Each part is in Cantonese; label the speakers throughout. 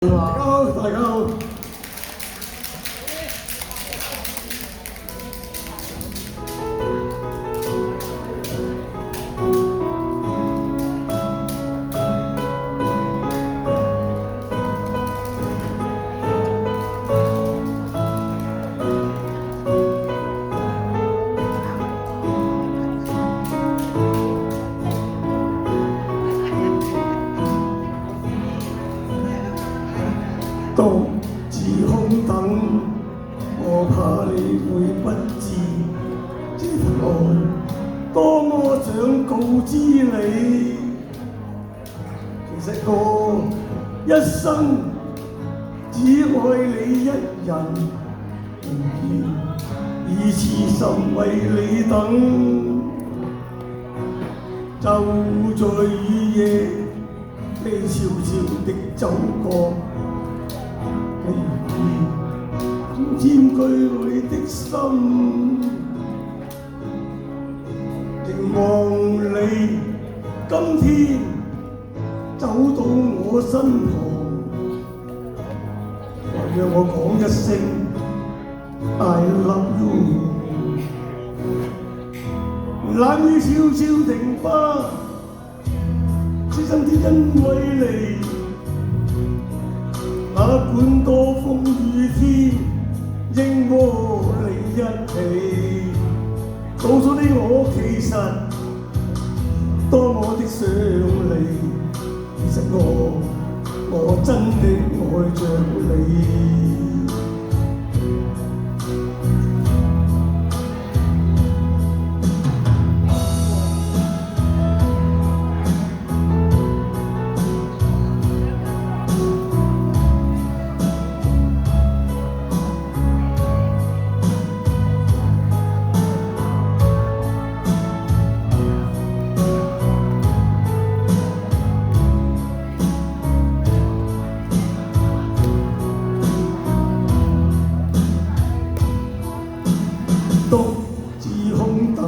Speaker 1: 大家好。獨自空等，我怕你會不知這份愛多麼想告知你。其實我一生只愛你一人，而痴心為你等。就在雨夜，你悄悄地走過。佔據你的心，凝望你今天走到我身旁，還讓我講一聲 I love you。冷雨悄悄停吧，此生只因為你。哪管多風雨天，應和你一起。告訴你我其實多麼的想你，其實我真的愛着你。獨自空等，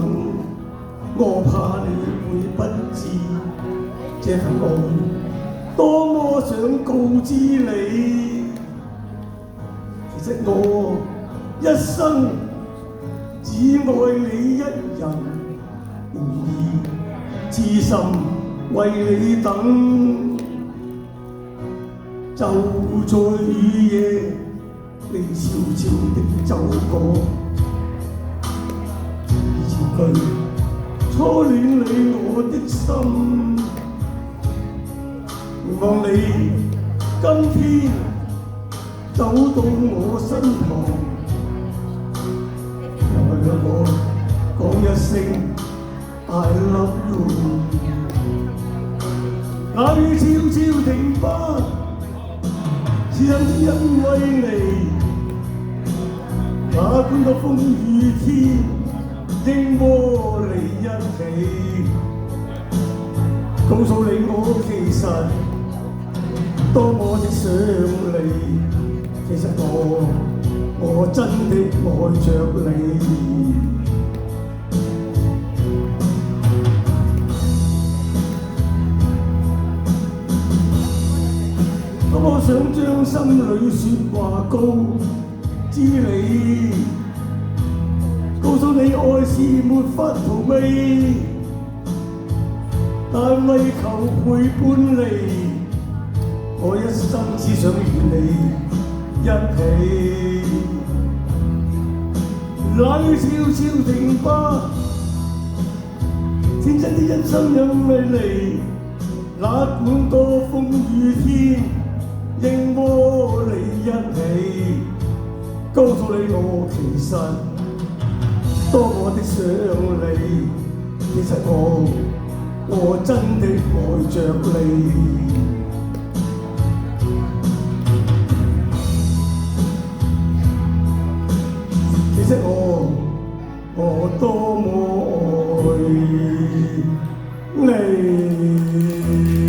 Speaker 1: 我怕你會不知這份愛多麼想告知你。其實我一生只愛你一人，而痴心為你等。就在雨夜，你悄悄地走過。初戀你我的心，望你今天走到我身旁，又讓我講一聲 I love you。那雨悄悄停吧，是因為你。哪管個風雨天，應和你一起。告訴你我其實多麼的想你，其實我真的愛着你。我想將心裏說話告知你，告訴你愛是沒法逃避，但為求陪伴你，我一生只想與你一起。冷雨悄悄停吧，天真的一生因為你。哪管多風雨天，應和你一起。告訴你我其實多麼的想你，其實我真的愛着你。其實我多麼愛你。